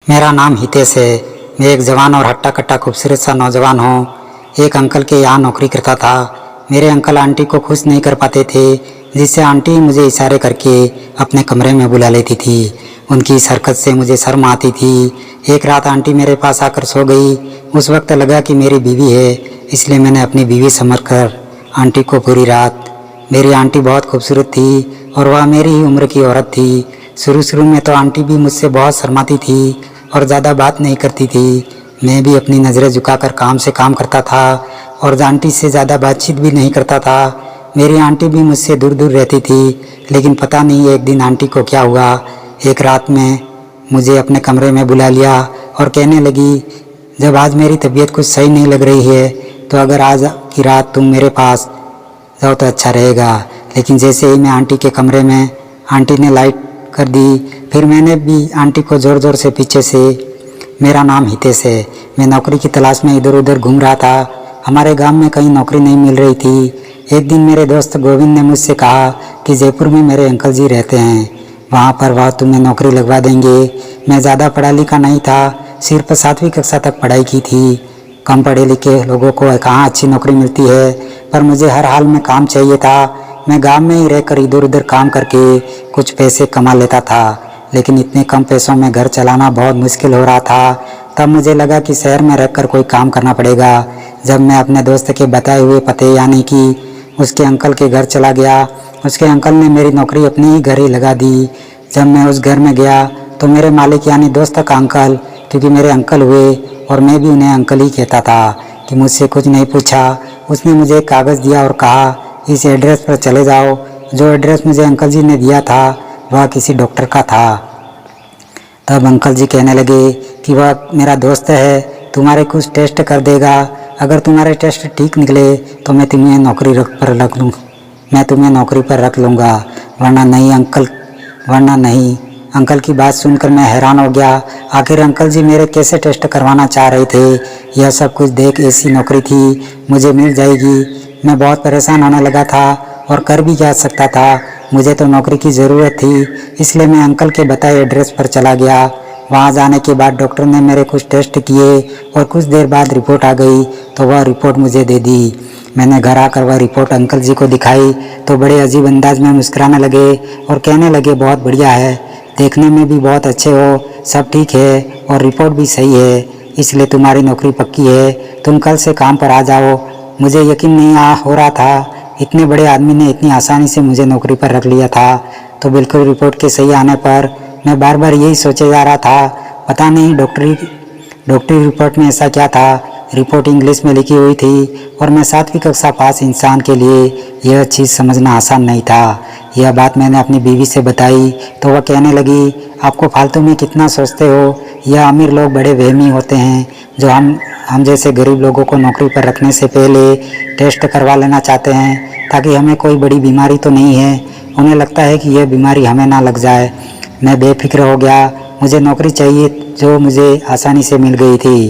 मेरा नाम हितेश है। मैं एक जवान और हट्टा कट्टा खूबसूरत सा नौजवान हूँ। एक अंकल के यहाँ नौकरी करता था। मेरे अंकल आंटी को खुश नहीं कर पाते थे, जिससे आंटी मुझे इशारे करके अपने कमरे में बुला लेती थी। उनकी इस हरकत से मुझे शर्म आती थी। एक रात आंटी मेरे पास आकर सो गई। उस वक्त लगा कि मेरी बीवी है, इसलिए मैंने अपनी बीवी समझकर आंटी को पूरी रात। मेरी आंटी बहुत खूबसूरत थी और वह मेरी ही उम्र की औरत थी। शुरू शुरू में तो आंटी भी मुझसे बहुत शर्माती थी और ज़्यादा बात नहीं करती थी। मैं भी अपनी नज़रें झुकाकर काम से काम करता था और आंटी से ज़्यादा बातचीत भी नहीं करता था। मेरी आंटी भी मुझसे दूर दूर रहती थी, लेकिन पता नहीं एक दिन आंटी को क्या हुआ। एक रात में मुझे अपने कमरे में बुला लिया और कहने लगी, जब आज मेरी तबीयत कुछ सही नहीं लग रही है तो अगर आज की रात तुम मेरे पास जाओ तो अच्छा रहेगा। लेकिन जैसे ही मैं आंटी के कमरे में, आंटी ने लाइट कर दी। फिर मैंने भी आंटी को ज़ोर ज़ोर से पीछे से। मेरा नाम हितेश है। मैं नौकरी की तलाश में इधर उधर घूम रहा था। हमारे गांव में कहीं नौकरी नहीं मिल रही थी। एक दिन मेरे दोस्त गोविंद ने मुझसे कहा कि जयपुर में मेरे अंकल जी रहते हैं, वहाँ पर वह तुम्हें नौकरी लगवा देंगे। मैं ज़्यादा पढ़ा लिखा नहीं था, सिर्फ 7वीं कक्षा तक पढ़ाई की थी। कम पढ़े लिखे लोगों को कहाँ अच्छी नौकरी मिलती है, पर मुझे हर हाल में काम चाहिए था। मैं गांव में ही रहकर इधर उधर काम करके कुछ पैसे कमा लेता था, लेकिन इतने कम पैसों में घर चलाना बहुत मुश्किल हो रहा था। तब मुझे लगा कि शहर में रहकर कोई काम करना पड़ेगा। जब मैं अपने दोस्त के बताए हुए पते यानी कि उसके अंकल के घर चला गया, उसके अंकल ने मेरी नौकरी अपने ही घर ही लगा दी। जब मैं उस घर में गया तो मेरे मालिक यानी दोस्त का अंकल, क्योंकि मेरे अंकल हुए और मैं भी उन्हें अंकल ही कहता था, कि मुझसे कुछ नहीं पूछा। उसने मुझे एक कागज़ दिया और कहा, इस एड्रेस पर चले जाओ। जो एड्रेस मुझे अंकल जी ने दिया था वह किसी डॉक्टर का था। तब अंकल जी कहने लगे कि वह मेरा दोस्त है, तुम्हारे कुछ टेस्ट कर देगा। अगर तुम्हारे टेस्ट ठीक निकले तो मैं तुम्हें नौकरी पर रख लूँगा, वरना नहीं। अंकल की बात सुनकर मैं हैरान हो गया। आखिर अंकल जी मेरे कैसे टेस्ट करवाना चाह रहे थे। यह सब कुछ देख ऐसी नौकरी थी मुझे मिल जाएगी। मैं बहुत परेशान होने लगा था और कर भी क्या सकता था। मुझे तो नौकरी की ज़रूरत थी, इसलिए मैं अंकल के बताए एड्रेस पर चला गया। वहां जाने के बाद डॉक्टर ने मेरे कुछ टेस्ट किए और कुछ देर बाद रिपोर्ट आ गई तो वह रिपोर्ट मुझे दे दी। मैंने घर आकर वह रिपोर्ट अंकल जी को दिखाई तो बड़े अजीब अंदाज में मुस्कुराने लगे और कहने लगे, बहुत बढ़िया है, देखने में भी बहुत अच्छे हो, सब ठीक है और रिपोर्ट भी सही है, इसलिए तुम्हारी नौकरी पक्की है। तुम कल से काम पर आ जाओ। मुझे यकीन नहीं हो रहा था, इतने बड़े आदमी ने इतनी आसानी से मुझे नौकरी पर रख लिया था। तो बिल्कुल रिपोर्ट के सही आने पर मैं बार बार यही सोचे जा रहा था, पता नहीं डॉक्टरी रिपोर्ट में ऐसा क्या था। रिपोर्ट इंग्लिश में लिखी हुई थी और मैं 7वीं कक्षा पास इंसान के लिए यह चीज़ समझना आसान नहीं था। यह बात मैंने अपनी बीवी से बताई तो वह कहने लगी, आपको फालतू में कितना सोचते हो। यह अमीर लोग बड़े वहमी होते हैं जो हम जैसे गरीब लोगों को नौकरी पर रखने से पहले टेस्ट करवा लेना चाहते हैं, ताकि हमें कोई बड़ी बीमारी तो नहीं है। उन्हें लगता है कि यह बीमारी हमें ना लग जाए। मैं बेफिक्र हो गया। मुझे नौकरी चाहिए जो मुझे आसानी से मिल गई थी।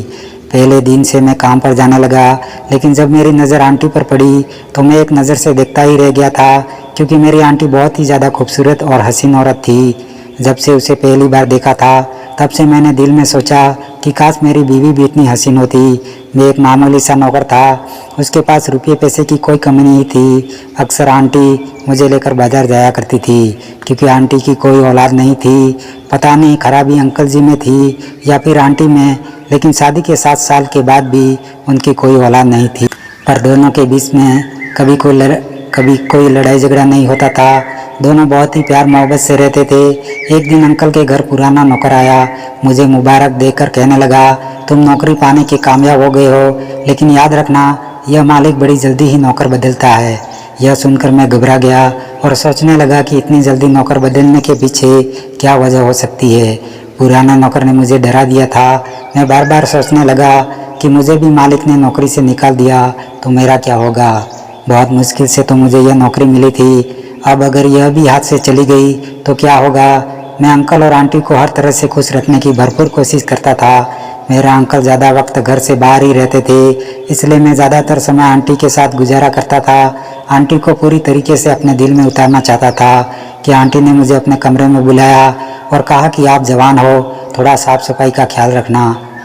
पहले दिन से मैं काम पर जाने लगा, लेकिन जब मेरी नज़र आंटी पर पड़ी तो मैं एक नज़र से देखता ही रह गया था, क्योंकि मेरी आंटी बहुत ही ज़्यादा खूबसूरत और हसीन औरत थी। जब से उसे पहली बार देखा था तब से मैंने दिल में सोचा कि काश मेरी बीवी भी इतनी हसीन होती। मैं एक मामूली सा नौकर था, उसके पास रुपये पैसे की कोई कमी नहीं थी। अक्सर आंटी मुझे लेकर बाजार जाया करती थी, क्योंकि आंटी की कोई औलाद नहीं थी। पता नहीं खराबी अंकल जी में थी या फिर आंटी में, लेकिन शादी के 7 साल के बाद भी उनकी कोई औलाद नहीं थी। पर दोनों के बीच में कभी कोई लड़ाई झगड़ा नहीं होता था। दोनों बहुत ही प्यार मोहब्बत से रहते थे। एक दिन अंकल के घर पुराना नौकर आया। मुझे मुबारक देकर कहने लगा, तुम नौकरी पाने के कामयाब हो गए हो, लेकिन याद रखना यह मालिक बड़ी जल्दी ही नौकर बदलता है। यह सुनकर मैं घबरा गया और सोचने लगा कि इतनी जल्दी नौकर बदलने के पीछे क्या वजह हो सकती है। पुराने नौकर ने मुझे डरा दिया था। मैं बार बार सोचने लगा कि मुझे भी मालिक ने नौकरी से निकाल दिया तो मेरा क्या होगा। बहुत मुश्किल से तो मुझे यह नौकरी मिली थी, अब अगर यह भी हाथ से चली गई तो क्या होगा। मैं अंकल और आंटी को हर तरह से खुश रखने की भरपूर कोशिश करता था। मेरा अंकल ज़्यादा वक्त घर से बाहर ही रहते थे, इसलिए मैं ज़्यादातर समय आंटी के साथ गुजारा करता था। आंटी को पूरी तरीके से अपने दिल में उतारना चाहता था कि आंटी ने मुझे अपने कमरे में बुलाया और कहा कि आप जवान हो थोड़ा साफ सफाई का ख्याल रखना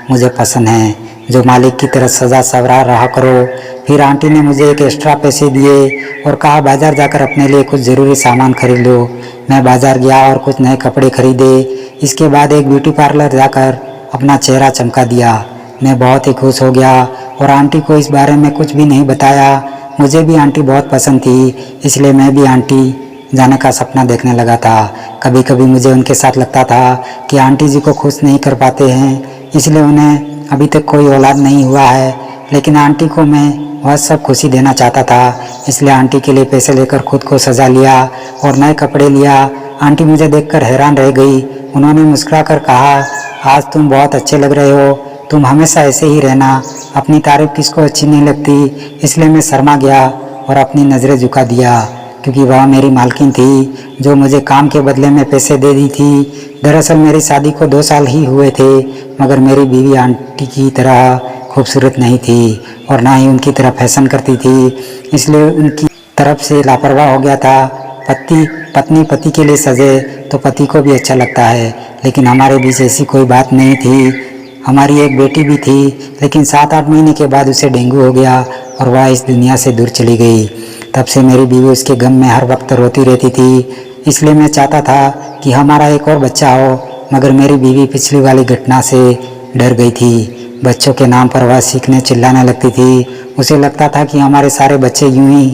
मुझे पसंद है, जो मालिक की तरह सजा सवरा रहा करो। फिर आंटी ने मुझे एक एक्स्ट्रा पैसे दिए और कहा बाज़ार जाकर अपने लिए कुछ ज़रूरी सामान खरीद लो। मैं बाज़ार गया और कुछ नए कपड़े खरीदे। इसके बाद एक ब्यूटी पार्लर जाकर अपना चेहरा चमका दिया। मैं बहुत ही खुश हो गया और आंटी को इस बारे में कुछ भी नहीं बताया। मुझे भी आंटी बहुत पसंद थी, इसलिए मैं भी आंटी जाने का सपना देखने लगा था। कभी कभी मुझे उनके साथ लगता था कि आंटी जी को खुश नहीं कर पाते हैं, इसलिए उन्हें अभी तक कोई औलाद नहीं हुआ है। लेकिन आंटी को मैं वह सब खुशी देना चाहता था, इसलिए आंटी के लिए पैसे लेकर खुद को सजा लिया और नए कपड़े लिया। आंटी मुझे देखकर हैरान रह गई। उन्होंने मुस्कुराकर कहा, आज तुम बहुत अच्छे लग रहे हो, तुम हमेशा ऐसे ही रहना। अपनी तारीफ किसको अच्छी नहीं लगती, इसलिए मैं शर्मा गया और अपनी नज़रें झुका दिया, क्योंकि वह मेरी मालकिन थी जो मुझे काम के बदले में पैसे दे दी थी। दरअसल मेरी शादी को 2 साल ही हुए थे, मगर मेरी बीवी आंटी की तरह खूबसूरत नहीं थी और ना ही उनकी तरह फैशन करती थी, इसलिए उनकी तरफ से लापरवाह हो गया था। पत्नी पति के लिए सजे तो पति को भी अच्छा लगता है, लेकिन हमारे बीच ऐसी कोई बात नहीं थी। हमारी एक बेटी भी थी, लेकिन 7-8 महीने के बाद उसे डेंगू हो गया और वह इस दुनिया से दूर चली गई। तब से मेरी बीवी उसके गम में हर वक्त रोती रहती थी, इसलिए मैं चाहता था कि हमारा एक और बच्चा हो, मगर मेरी बीवी पिछली वाली घटना से डर गई थी। बच्चों के नाम पर वह सीखने चिल्लाने लगती थी। उसे लगता था कि हमारे सारे बच्चे यूं ही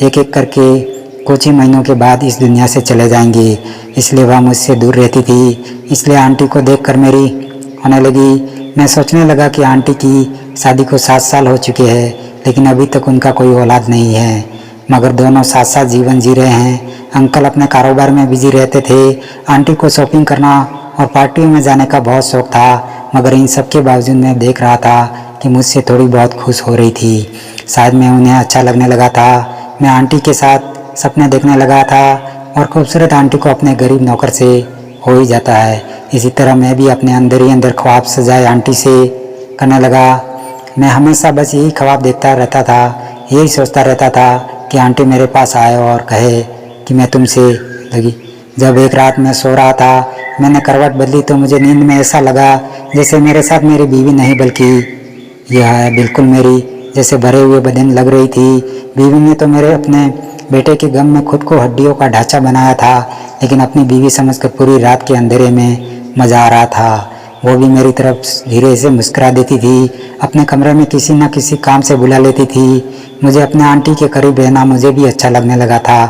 एक एक करके कुछ ही महीनों के बाद इस दुनिया से चले जाएंगे, इसलिए वह मुझसे दूर रहती थी। इसलिए आंटी को देखकर मेरी होने लगी। मैं सोचने लगा कि आंटी की शादी को 7 साल हो चुके हैं, लेकिन अभी तक उनका कोई औलाद नहीं है, मगर दोनों साथ साथ जीवन जी रहे हैं। अंकल अपने कारोबार में बिजी रहते थे। आंटी को शॉपिंग करना और पार्टियों में जाने का बहुत शौक था, मगर इन सब के बावजूद मैं देख रहा था कि मुझसे थोड़ी बहुत खुश हो रही थी। शायद मैं उन्हें अच्छा लगने लगा था। मैं आंटी के साथ सपने देखने लगा था और खूबसूरत आंटी को अपने गरीब नौकर से हो ही जाता है। इसी तरह मैं भी अपने अंदर ही अंदर ख्वाब सजाए आंटी से करने लगा। मैं हमेशा बस यही ख्वाब देखता रहता था, यही सोचता रहता था कि आंटी मेरे पास आए और कहे कि मैं तुमसे लगी। जब एक रात मैं सो रहा था, मैंने करवट बदली तो मुझे नींद में ऐसा लगा जैसे मेरे साथ मेरी बीवी नहीं बल्कि यह है बिल्कुल मेरी जैसे भरे हुए बदन लग रही थी। बीवी ने तो मेरे अपने बेटे के गम में खुद को हड्डियों का ढांचा बनाया था, लेकिन अपनी बीवी समझकर पूरी रात के अंधेरे में मजा आ रहा था। वो भी मेरी तरफ धीरे से मुस्कुरा देती थी, अपने कमरे में किसी न किसी काम से बुला लेती थी। मुझे अपने आंटी के करीब रहना मुझे भी अच्छा लगने लगा था।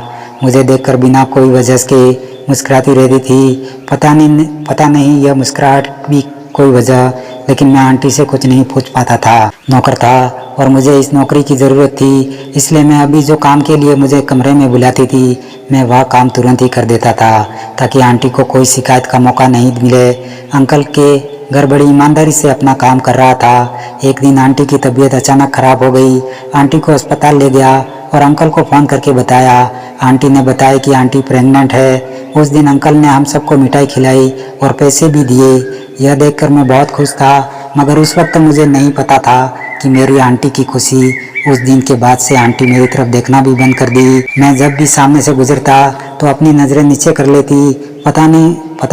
मुझे देखकर बिना कोई वजह के मुस्कुराती रहती थी। पता नहीं यह मुस्कुराहट भी कोई वजह, लेकिन मैं आंटी से कुछ नहीं पूछ पाता था। नौकर था और मुझे इस नौकरी की ज़रूरत थी, इसलिए मैं अभी जो काम के लिए मुझे कमरे में बुलाती थी मैं वह काम तुरंत ही कर देता था, ताकि आंटी को कोई शिकायत का मौका नहीं मिले। अंकल के घर बड़ी ईमानदारी से अपना काम कर रहा था। एक दिन आंटी की तबीयत अचानक खराब हो गई। आंटी को अस्पताल ले गया और अंकल को फ़ोन करके बताया। आंटी ने बताया कि आंटी प्रेग्नेंट है। उस दिन अंकल ने हम सबको मिठाई खिलाई और पैसे भी दिए। यह देखकर मैं बहुत खुश था, मगर उस वक्त मुझे नहीं पता था कि मेरी आंटी की खुशी उस दिन के बाद से आंटी मेरी तरफ देखना भी बंद कर दी। मैं जब भी सामने से गुजरता तो अपनी नज़रें नीचे कर लेती। पता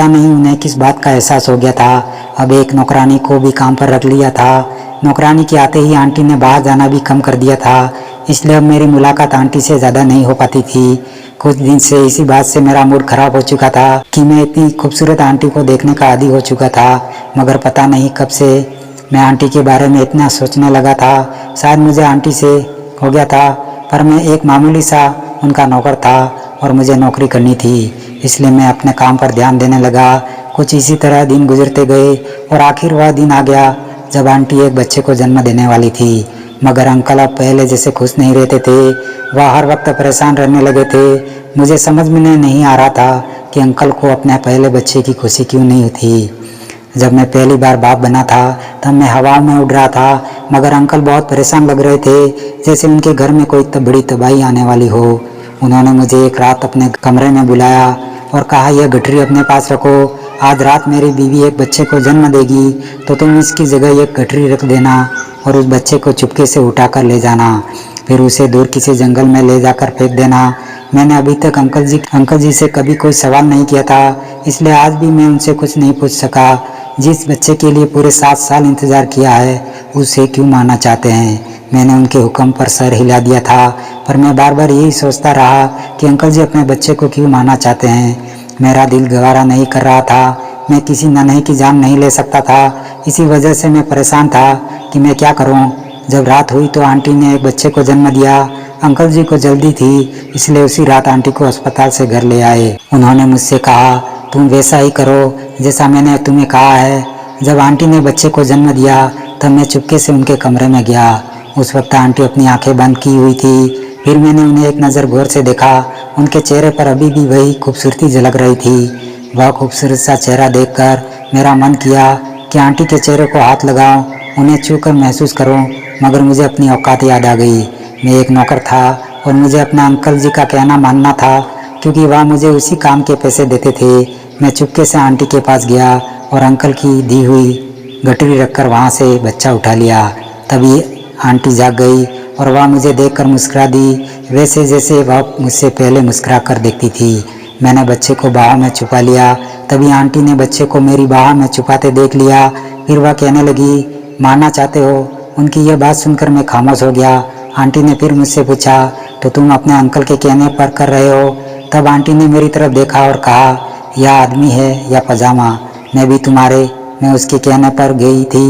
नहीं उन्हें किस बात का एहसास हो गया था। अब एक नौकरानी को भी काम पर रख लिया था। नौकरानी के आते ही आंटी ने बाहर जाना भी कम कर दिया था, इसलिए अब मेरी मुलाकात आंटी से ज़्यादा नहीं हो पाती थी। कुछ दिन से इसी बात से मेरा मूड खराब हो चुका था कि मैं इतनी खूबसूरत आंटी को देखने का आदी हो चुका था, मगर पता नहीं कब से मैं आंटी के बारे में इतना सोचने लगा था। शायद मुझे आंटी से हो गया था, पर मैं एक मामूली सा उनका नौकर था और मुझे नौकरी करनी थी, इसलिए मैं अपने काम पर ध्यान देने लगा। कुछ इसी तरह दिन गुजरते गए और आखिर वह दिन आ गया जब आंटी एक बच्चे को जन्म देने वाली थी। मगर अंकल अब पहले जैसे खुश नहीं रहते थे, वह हर वक्त परेशान रहने लगे थे। मुझे समझ में नहीं आ रहा था कि अंकल को अपने पहले बच्चे की खुशी क्यों नहीं थी। जब मैं पहली बार बाप बना था तब मैं हवा में उड़ रहा था, मगर अंकल बहुत परेशान लग रहे थे, जैसे उनके घर में कोई बड़ी तबाही आने वाली हो। उन्होंने मुझे एक रात अपने कमरे में बुलाया और कहा, यह गठरी अपने पास रखो। आज रात मेरी बीवी एक बच्चे को जन्म देगी, तो तुम इसकी जगह एक गठरी रख देना और उस बच्चे को चुपके से उठाकर ले जाना, फिर उसे दूर किसी जंगल में ले जाकर फेंक देना। मैंने अभी तक अंकल जी से कभी कोई सवाल नहीं किया था, इसलिए आज भी मैं उनसे कुछ नहीं पूछ सका। जिस बच्चे के लिए पूरे 7 साल इंतज़ार किया है, उसे क्यों मारना चाहते हैं? मैंने उनके हुक्म पर सर हिला दिया था, पर मैं बार बार यही सोचता रहा कि अंकल जी अपने बच्चे को क्यों मारना चाहते हैं। मेरा दिल गवारा नहीं कर रहा था। मैं किसी नन्हे की जान नहीं ले सकता था। इसी वजह से मैं परेशान था कि मैं क्या करूं। जब रात हुई तो आंटी ने एक बच्चे को जन्म दिया। अंकल जी को जल्दी थी, इसलिए उसी रात आंटी को अस्पताल से घर ले आए। उन्होंने मुझसे कहा, तुम वैसा ही करो जैसा मैंने तुम्हें कहा है। जब आंटी ने बच्चे को जन्म दिया तब मैं चुपके से उनके कमरे में गया। उस वक्त आंटी अपनी आंखें बंद की हुई थी। फिर मैंने उन्हें एक नज़र गौर से देखा। उनके चेहरे पर अभी भी वही खूबसूरती झलक रही थी। वह खूबसूरत सा चेहरा देखकर मेरा मन किया कि आंटी के चेहरे को हाथ लगाऊं, उन्हें छूकर महसूस करूं, मगर मुझे अपनी औकात याद आ गई। मैं एक नौकर था और मुझे अपना अंकल जी का कहना मानना था, क्योंकि वह मुझे उसी काम के पैसे देते थे। मैं चुपके से आंटी के पास गया और अंकल की दी हुई गठरी रखकर वहाँ से बच्चा उठा लिया। तभी आंटी जाग गई और वह मुझे देखकर मुस्कुरा दी, वैसे जैसे वह मुझसे पहले मुस्कुरा कर देखती थी। मैंने बच्चे को बाहों में छुपा लिया। तभी आंटी ने बच्चे को मेरी बाहों में छुपाते देख लिया। फिर वह कहने लगी, मारना चाहते हो? उनकी यह बात सुनकर मैं खामोश हो गया। आंटी ने फिर मुझसे पूछा, तो तुम अपने अंकल के कहने पर कर रहे हो? तब आंटी ने मेरी तरफ देखा और कहा, यह आदमी है या पजामा? मैं उसके कहने पर गई थी,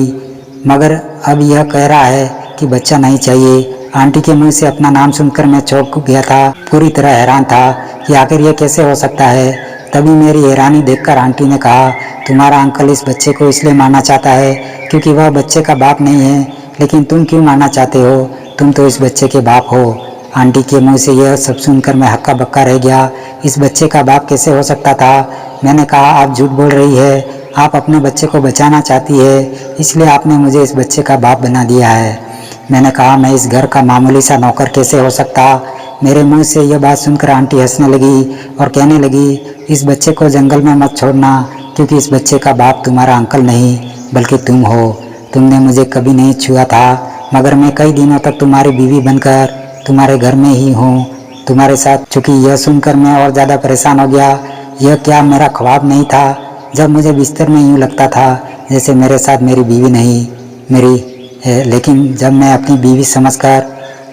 मगर अब यह कह रहा है कि बच्चा नहीं चाहिए। आंटी के मुंह से अपना नाम सुनकर मैं चौंक गया था। पूरी तरह हैरान था कि आखिर यह कैसे हो सकता है। तभी मेरी हैरानी देखकर आंटी ने कहा, तुम्हारा अंकल इस बच्चे को इसलिए मारना चाहता है क्योंकि वह बच्चे का बाप नहीं है, लेकिन तुम क्यों मारना चाहते हो? तुम तो इस बच्चे के बाप हो। आंटी के मुंह से यह सब सुनकर मैं हक्का बक्का रह गया। इस बच्चे का बाप कैसे हो सकता था? मैंने कहा, आप झूठ बोल रही है। आप अपने बच्चे को बचाना चाहती है, इसलिए आपने मुझे इस बच्चे का बाप बना दिया है। मैंने कहा, मैं इस घर का मामूली सा नौकर कैसे हो सकता? मेरे मुंह से यह बात सुनकर आंटी हंसने लगी और कहने लगी, इस बच्चे को जंगल में मत छोड़ना, क्योंकि इस बच्चे का बाप तुम्हारा अंकल नहीं बल्कि तुम हो। तुमने मुझे कभी नहीं छुआ था, मगर मैं कई दिनों तक तुम्हारी बीवी बनकर तुम्हारे घर में ही हूँ, तुम्हारे साथ। चूँकि यह सुनकर मैं और ज़्यादा परेशान हो गया। यह क्या मेरा ख्वाब नहीं था? जब मुझे बिस्तर में यूँ लगता था जैसे मेरे साथ मेरी बीवी नहीं मेरी है, लेकिन जब मैं अपनी बीवी समझकर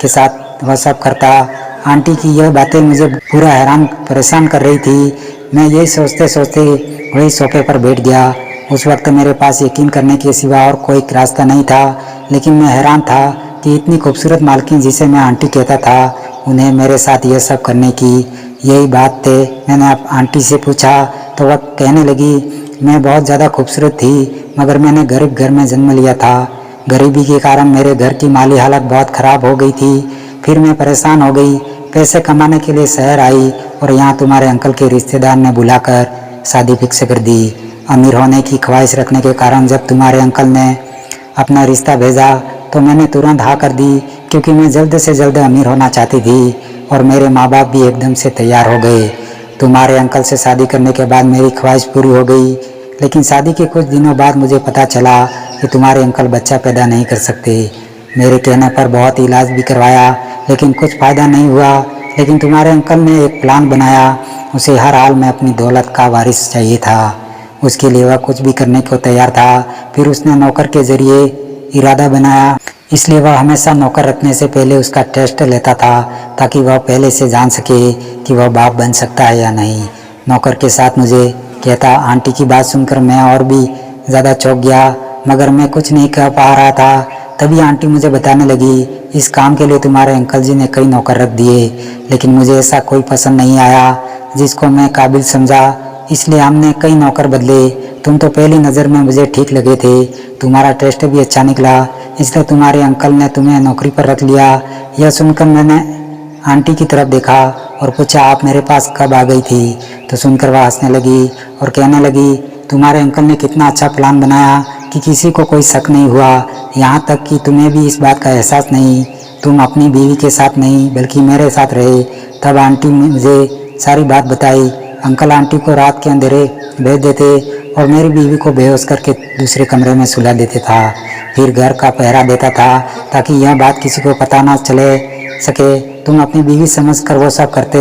के साथ वह सब करता। आंटी की यह बातें मुझे पूरा हैरान परेशान कर रही थी। मैं यही सोचते सोचते वही सोफे पर बैठ गया। उस वक्त मेरे पास यकीन करने के सिवा और कोई रास्ता नहीं था, लेकिन मैं हैरान था कि इतनी खूबसूरत मालकिन जिसे मैं आंटी कहता था, उन्हें मेरे साथ यह सब करने की यही बात थे। मैंने आंटी से पूछा तो वह कहने लगी, मैं बहुत ज़्यादा खूबसूरत थी, मगर मैंने गरीब घर में जन्म लिया था। गरीबी के कारण मेरे घर की माली हालत बहुत ख़राब हो गई थी। फिर मैं परेशान हो गई, पैसे कमाने के लिए शहर आई और यहाँ तुम्हारे अंकल के रिश्तेदार ने बुलाकर शादी फिक्स कर दी। अमीर होने की ख्वाहिश रखने के कारण जब तुम्हारे अंकल ने अपना रिश्ता भेजा तो मैंने तुरंत हाँ कर दी, क्योंकि मैं जल्द से जल्द अमीर होना चाहती थी और मेरे माँ बाप भी एकदम से तैयार हो गए। तुम्हारे अंकल से शादी करने के बाद मेरी ख्वाहिश पूरी हो गई, लेकिन शादी के कुछ दिनों बाद मुझे पता चला कि तुम्हारे अंकल बच्चा पैदा नहीं कर सकते। मेरे कहने पर बहुत इलाज भी करवाया, लेकिन कुछ फ़ायदा नहीं हुआ। लेकिन तुम्हारे अंकल ने एक प्लान बनाया। उसे हर हाल में अपनी दौलत का वारिस चाहिए था। उसके लिए वह कुछ भी करने को तैयार था। फिर उसने नौकर के जरिए इरादा बनाया, इसलिए वह हमेशा नौकर रखने से पहले उसका टेस्ट लेता था, ताकि वह पहले से जान सके कि वह बाप बन सकता है या नहीं। नौकर के साथ मुझे कहता। आंटी की बात सुनकर मैं और भी ज़्यादा चौंक गया, मगर मैं कुछ नहीं कह पा रहा था। तभी आंटी मुझे बताने लगी, इस काम के लिए तुम्हारे अंकल जी ने कई नौकर रख दिए, लेकिन मुझे ऐसा कोई पसंद नहीं आया जिसको मैं काबिल समझा, इसलिए हमने कई नौकर बदले। तुम तो पहली नज़र में मुझे ठीक लगे थे, तुम्हारा टेस्ट भी अच्छा निकला, इसलिए तुम्हारे अंकल ने तुम्हें नौकरी पर रख लिया। यह सुनकर मैंने आंटी की तरफ देखा और पूछा, आप मेरे पास कब आ गई थी? तो सुनकर वह हंसने लगी और कहने लगी, तुम्हारे अंकल ने कितना अच्छा प्लान बनाया कि किसी को कोई शक नहीं हुआ, यहाँ तक कि तुम्हें भी इस बात का एहसास नहीं। तुम अपनी बीवी के साथ नहीं बल्कि मेरे साथ रहे। तब आंटी ने मुझे सारी बात बताई। अंकल आंटी को रात के अंधेरे भेज देते और मेरी बीवी को बेहोश करके दूसरे कमरे में सुला देते था। फिर घर का पहरा देता था ताकि यह बात किसी को पता ना चले। सके। तुम अपनी बीवी समझकर वो सब करते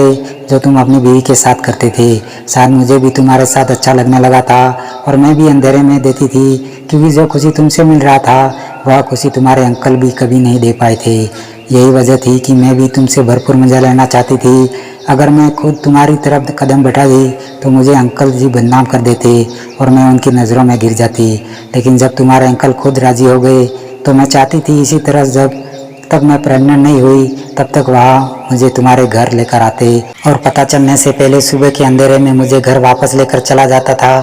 जो तुम अपनी बीवी के साथ करते थे। शायद मुझे भी तुम्हारे साथ अच्छा लगने लगा था और मैं भी अंधेरे में देती थी, क्योंकि जो खुशी तुमसे मिल रहा था वह खुशी तुम्हारे अंकल भी कभी नहीं दे पाए थे। यही वजह थी कि मैं भी तुमसे भरपूर मजा लेना चाहती थी। अगर मैं खुद तुम्हारी तरफ कदम बढ़ा दी तो मुझे अंकल जी बदनाम कर देते और मैं उनकी नज़रों में गिर जाती। लेकिन जब तुम्हारे अंकल खुद राज़ी हो गए तो मैं चाहती थी इसी तरह जब तक मैं प्रेग्नेंट नहीं हुई तब तक वह मुझे तुम्हारे घर लेकर आते और पता चलने से पहले सुबह के अंधेरे में मुझे घर वापस लेकर चला जाता था।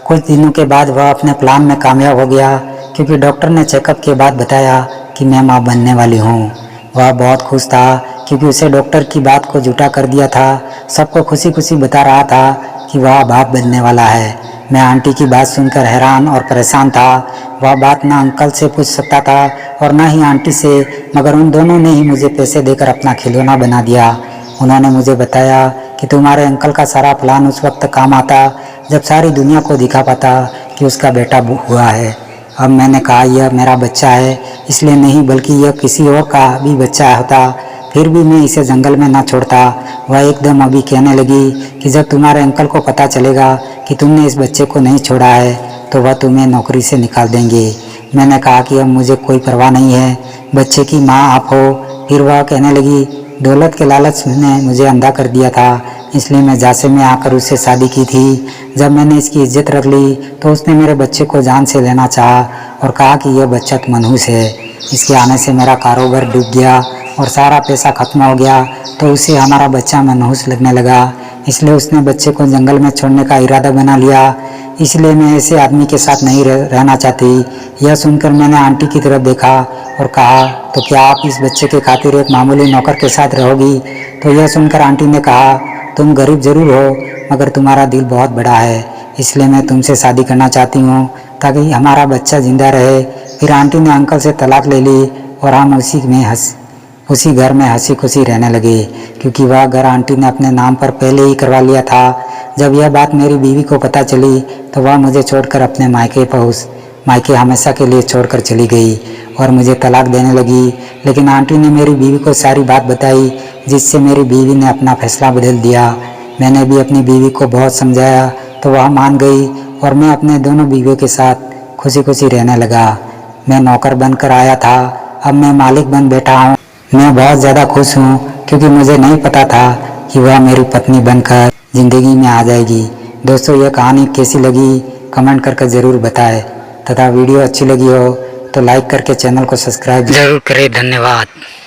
कुछ दिनों के बाद वह अपने प्लान में कामयाब हो गया, क्योंकि डॉक्टर ने चेकअप के बाद बताया कि मैं माँ बनने वाली हूँ। वह बहुत खुश था, क्योंकि उसे डॉक्टर की बात को झूठा कर दिया था। सबको खुशी खुशी बता रहा था कि वह बाप बनने वाला है। मैं आंटी की बात सुनकर हैरान और परेशान था। वह बात ना अंकल से पूछ सकता था और ना ही आंटी से, मगर उन दोनों ने ही मुझे पैसे देकर अपना खिलौना बना दिया। उन्होंने मुझे बताया कि तुम्हारे अंकल का सारा प्लान उस वक्त काम आता जब सारी दुनिया को दिखा पाता कि उसका बेटा हुआ है। अब मैंने कहा यह मेरा बच्चा है, इसलिए नहीं बल्कि यह किसी और का भी बच्चा होता फिर भी मैं इसे जंगल में ना छोड़ता। वह एकदम अभी कहने लगी कि जब तुम्हारे अंकल को पता चलेगा कि तुमने इस बच्चे को नहीं छोड़ा है तो वह तुम्हें नौकरी से निकाल देंगे। मैंने कहा कि अब मुझे कोई परवाह नहीं है, बच्चे की माँ आप हो। फिर वह कहने लगी दौलत के लालच ने मुझे अंधा कर दिया था, इसलिए मैं झांसे में आकर उससे शादी की थी। जब मैंने इसकी इज्जत रख ली तो उसने मेरे बच्चे को जान से लेना चाहा और कहा कि यह बच्चा मनहूस है। इसके आने से मेरा कारोबार डूब गया और सारा पैसा खत्म हो गया, तो उसे हमारा बच्चा मनहूस लगने लगा। इसलिए उसने बच्चे को जंगल में छोड़ने का इरादा बना लिया। इसलिए मैं ऐसे आदमी के साथ नहीं रहना चाहती। यह सुनकर मैंने आंटी की तरफ देखा और कहा तो क्या आप इस बच्चे के खातिर एक मामूली नौकर के साथ रहोगी? तो यह सुनकर आंटी ने कहा तुम गरीब जरूर हो मगर तुम्हारा दिल बहुत बड़ा है, इसलिए मैं तुमसे शादी करना चाहती हूँ ताकि हमारा बच्चा जिंदा रहे। फिर आंटी ने अंकल से तलाक ले ली और हम उसी घर में हंसी खुशी रहने लगे, क्योंकि वह घर आंटी ने अपने नाम पर पहले ही करवा लिया था। जब यह बात मेरी बीवी को पता चली तो वह मुझे छोड़कर अपने मायके हमेशा के लिए छोड़कर चली गई और मुझे तलाक देने लगी। लेकिन आंटी ने मेरी बीवी को सारी बात बताई, जिससे मेरी बीवी ने अपना फैसला बदल दिया। मैंने भी अपनी बीवी को बहुत समझाया तो वह मान गई और मैं अपने दोनों बीवियों के साथ खुशी खुशी रहने लगा। मैं नौकर बनकर आया था, अब मैं मालिक बन बैठा हूँ। मैं बहुत ज़्यादा खुश हूँ, क्योंकि मुझे नहीं पता था कि वह मेरी पत्नी बनकर ज़िंदगी में आ जाएगी। दोस्तों यह कहानी कैसी लगी कमेंट करके ज़रूर बताएं, तथा वीडियो अच्छी लगी हो तो लाइक करके चैनल को सब्सक्राइब जरूर करें। धन्यवाद।